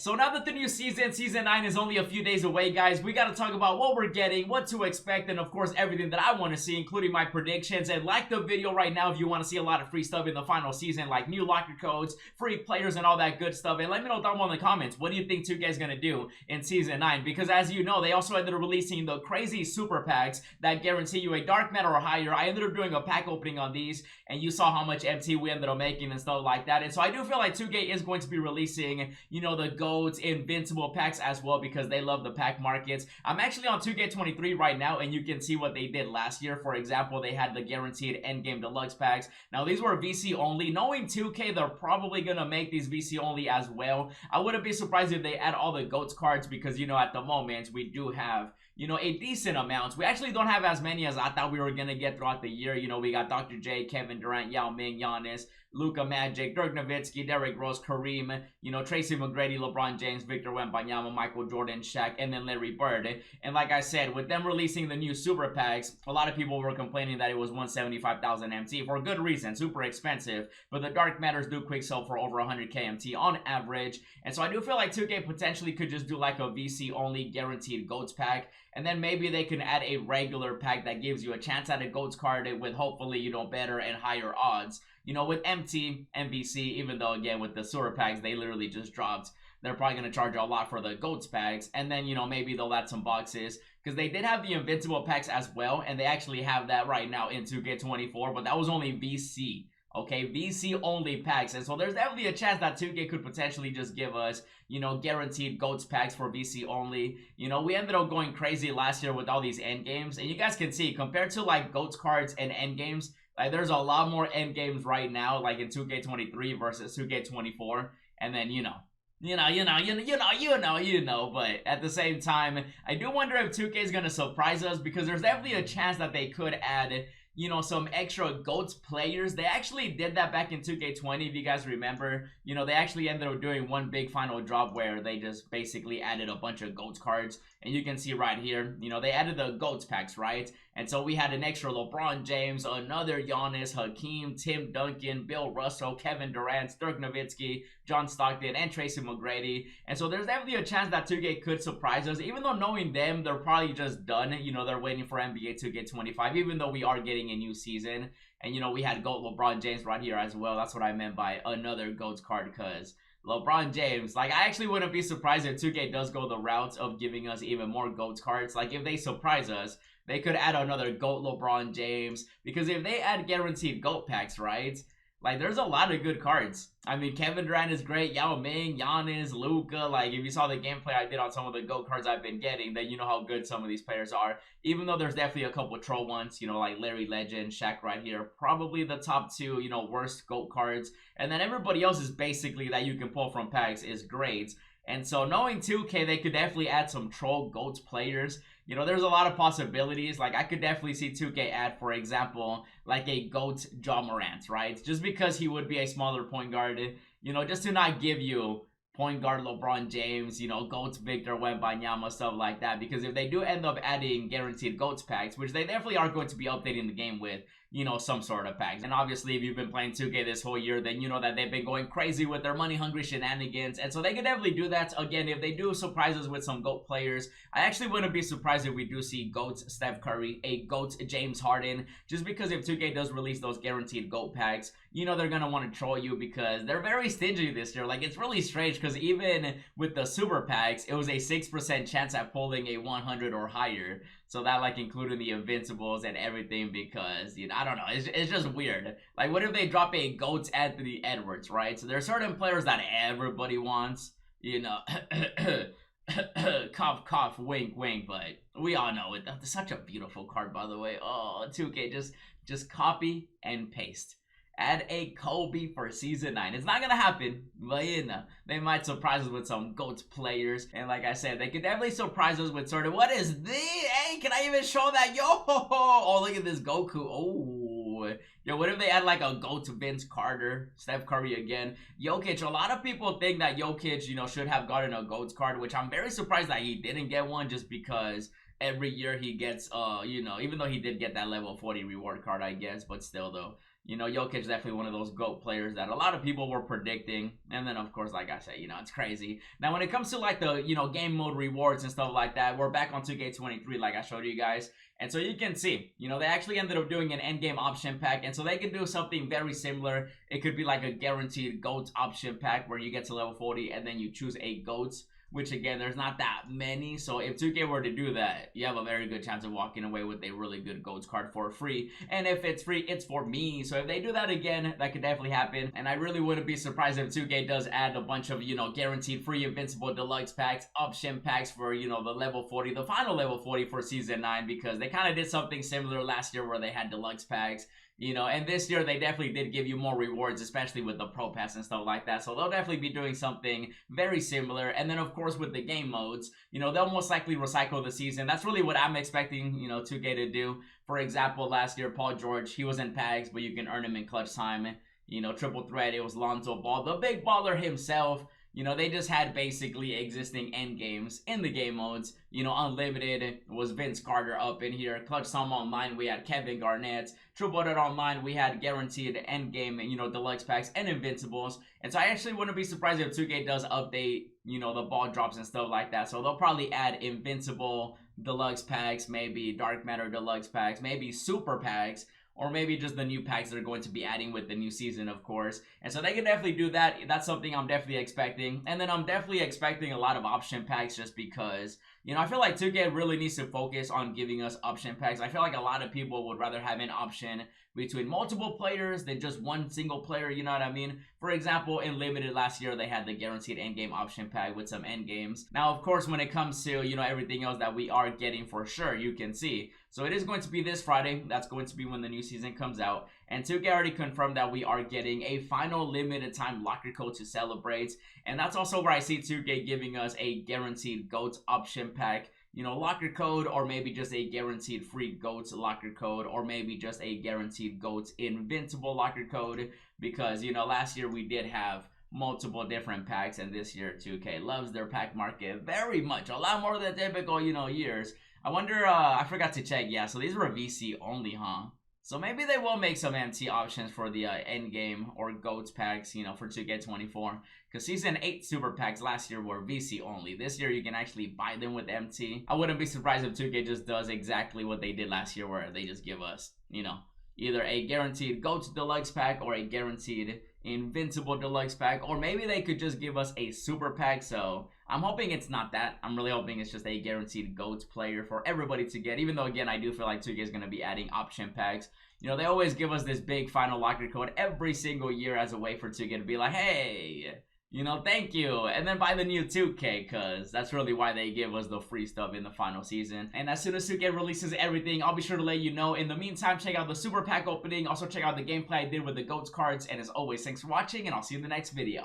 So now that the new season 9 is only a few days away, guys, we gotta talk about what we're getting, what to expect, and of course everything that I want to see, including my predictions. And like the video right now if you want to see a lot of free stuff in the final season, like new locker codes, free players, and all that good stuff. And let me know down below in the comments, what do you think 2K is gonna do in season 9? Because as you know, they also ended up releasing the crazy super packs that guarantee you a dark matter or higher. I ended up doing a pack opening on these, and you saw how much MT we ended up making and stuff like that. And so I do feel like 2K is going to be releasing, you know, the GOATs invincible packs as well, because they love the pack markets. I'm actually on 2K23 right now, and you can see what they did last year. For example, they had the guaranteed endgame deluxe packs. Now these were VC only. Knowing 2K, they're probably gonna make these VC only as well. I wouldn't be surprised if they add all the GOATs cards, because you know, at the moment we do have, you know, a decent amount. We actually don't have as many as I thought we were gonna get throughout the year. You know, we got Dr. J, Kevin Durant, Yao Ming, Giannis, Luka Magic, Dirk Nowitzki, Derrick Rose, Kareem, you know, Tracy McGrady, LeBron James, Victor Wembanyama, Michael Jordan, Shaq, and then Larry Bird. And like I said, with them releasing the new super packs, a lot of people were complaining that it was 175,000 MT for good reason, super expensive. But the dark matters do quick sell for over 100k MT on average. And so I do feel like 2K potentially could just do like a VC only guaranteed GOATs pack. And then maybe they can add a regular pack that gives you a chance at a GOATs card with hopefully, you know, better and higher odds. You know, with MT and VC, even though, again, with the sewer packs, they literally just dropped. They're probably going to charge you a lot for the GOATs packs. And then, you know, maybe they'll add some boxes, because they did have the invincible packs as well. And they actually have that right now in 2K24, but that was only VC. Okay, VC only packs. And so there's definitely a chance that 2K could potentially just give us, you know, guaranteed GOATs packs for VC only. You know, we ended up going crazy last year with all these end games. And you guys can see, compared to like GOATs cards and end games, like there's a lot more end games right now, like in 2K23 versus 2K24. And then, you know, but at the same time, I do wonder if 2K is going to surprise us, because there's definitely a chance that they could add, you know, some extra GOATs players. They actually did that back in 2K20, if you guys remember. You know, they actually ended up doing one big final drop where they just basically added a bunch of GOATs cards. And you can see right here, you know, they added the GOATs packs, right? And so we had an extra LeBron James, another Giannis, Hakeem, Tim Duncan, Bill Russell, Kevin Durant, Dirk Nowitzki, John Stockton, and Tracy McGrady. And so there's definitely a chance that 2K could surprise us, even though knowing them, they're probably just done. You know, they're waiting for NBA 2K25, even though we are getting a new season. And, you know, we had GOAT LeBron James right here as well. That's what I meant by another GOATs card, because LeBron James, like, I actually wouldn't be surprised if 2K does go the route of giving us even more GOATs cards. Like, if they surprise us, they could add another GOAT LeBron James, because if they add guaranteed GOAT packs, right, like, there's a lot of good cards. I mean, Kevin Durant is great, Yao Ming, Giannis, Luka. Like, if you saw the gameplay I did on some of the GOAT cards I've been getting, then you know how good some of these players are. Even though there's definitely a couple troll ones, you know, like Larry Legend, Shaq right here. Probably the top two, you know, worst GOAT cards. And then everybody else is basically that you can pull from packs is great. And so knowing 2K, they could definitely add some troll GOATs players. You know, there's a lot of possibilities. Like, I could definitely see 2K add, for example, like a GOAT Ja Morant, right? Just because he would be a smaller point guard, you know, just to not give you point guard LeBron James, you know, GOAT Victor Wembanyama, stuff like that. Because if they do end up adding guaranteed GOATs packs, which they definitely are going to be updating the game with, you know, some sort of packs. And obviously, if you've been playing 2K this whole year, then you know that they've been going crazy with their money-hungry shenanigans. And so they could definitely do that. Again, if they do surprise us with some GOAT players, I actually wouldn't be surprised if we do see GOAT Steph Curry, a GOAT James Harden, just because if 2K does release those guaranteed GOAT packs, you know they're going to want to troll you, because they're very stingy this year. Like, it's really strange, because even with the super packs, it was a 6% chance at pulling a 100 or higher. So that, like, including the invincibles and everything, because, you know, I don't know, it's just weird. Like, what if they drop a GOAT Anthony Edwards, right? So there are certain players that everybody wants, you know, cough, cough, wink, wink, but we all know it. That's such a beautiful card, by the way. Oh, 2K, just copy and paste. Add a Kobe for season 9. It's not gonna happen, but you know, they might surprise us with some GOAT players. And like I said, they could definitely surprise us with sort of, what is this? Hey, can I even show that? Yo, oh, look at this Goku. Oh, yo, what if they add like a GOAT Vince Carter, Steph Curry again, Jokic? A lot of people think that Jokic, you know, should have gotten a GOATs card, which I'm very surprised that he didn't get one, just because every year he gets, you know, even though he did get that level 40 reward card, I guess, but still though. You know, Jokic is definitely one of those GOAT players that a lot of people were predicting. And then, of course, like I said, you know, it's crazy. Now, when it comes to, like, the, you know, game mode rewards and stuff like that, we're back on 2K23, like I showed you guys. And so you can see, you know, they actually ended up doing an endgame option pack. And so they can do something very similar. It could be like a guaranteed GOATs option pack where you get to level 40 and then you choose a GOATs, which again, there's not that many. So if 2K were to do that, you have a very good chance of walking away with a really good GOATs card for free. And if it's free, it's for me. So if they do that again, that could definitely happen. And I really wouldn't be surprised if 2K does add a bunch of, you know, guaranteed free invincible deluxe packs, option packs for, you know, the level 40, the final level 40 for season 9, because they kind of did something similar last year where they had deluxe packs. You know, and this year they definitely did give you more rewards, especially with the Pro Pass and stuff like that. So they'll definitely be doing something very similar. And then, of course, with the game modes, you know, they'll most likely recycle the season. That's really what I'm expecting, you know, 2K to do. For example, last year, Paul George, he was in packs, but you can earn him in clutch time. You know, triple threat, it was Lonzo Ball, the big baller himself. You know, they just had basically existing end games in the game modes. You know, Unlimited was Vince Carter up in here. Clutch Time Online, we had Kevin Garnett. Triple Threat Online, we had guaranteed end game, you know, deluxe packs and invincibles. And so I actually wouldn't be surprised if 2K does update, you know, the ball drops and stuff like that. So they'll probably add invincible deluxe packs, maybe dark matter deluxe packs, maybe super packs, or maybe just the new packs that are going to be adding with the new season, of course. And so they can definitely do that. That's something I'm definitely expecting. And then I'm definitely expecting a lot of option packs just because, you know, I feel like 2K really needs to focus on giving us option packs. I feel like a lot of people would rather have an option between multiple players than just one single player, you know what I mean? For example, in Limited last year, they had the guaranteed endgame option pack with some endgames. Now, of course, when it comes to, you know, everything else that we are getting for sure, you can see. So it is going to be this Friday. That's going to be when the new season comes out. And 2K already confirmed that we are getting a final limited time locker code to celebrate. And that's also where I see 2K giving us a guaranteed GOATs option pack, you know, locker code, or maybe just a guaranteed free GOATs locker code, or maybe just a guaranteed GOATs invincible locker code, because, you know, last year we did have multiple different packs, and this year 2K loves their pack market very much, a lot more than typical, you know, years. I wonder, I forgot to check, yeah, so these were VC only, huh? So maybe they will make some MT options for the endgame or GOATs packs, you know, for 2K24. Because Season 8 Super Packs last year were VC only. This year you can actually buy them with MT. I wouldn't be surprised if 2K just does exactly what they did last year, where they just give us, you know, either a guaranteed GOATs Deluxe pack or a guaranteed Invincible Deluxe pack. Or maybe they could just give us a Super Pack. So I'm hoping it's not that. I'm really hoping it's just a guaranteed GOATs player for everybody to get. Even though, again, I do feel like 2K is going to be adding option packs. You know, they always give us this big final locker code every single year as a way for 2K to be like, hey, you know, thank you. And then buy the new 2K, because that's really why they give us the free stuff in the final season. And as soon as 2K releases everything, I'll be sure to let you know. In the meantime, check out the Super Pack opening. Also, check out the gameplay I did with the GOATs cards. And as always, thanks for watching, and I'll see you in the next video.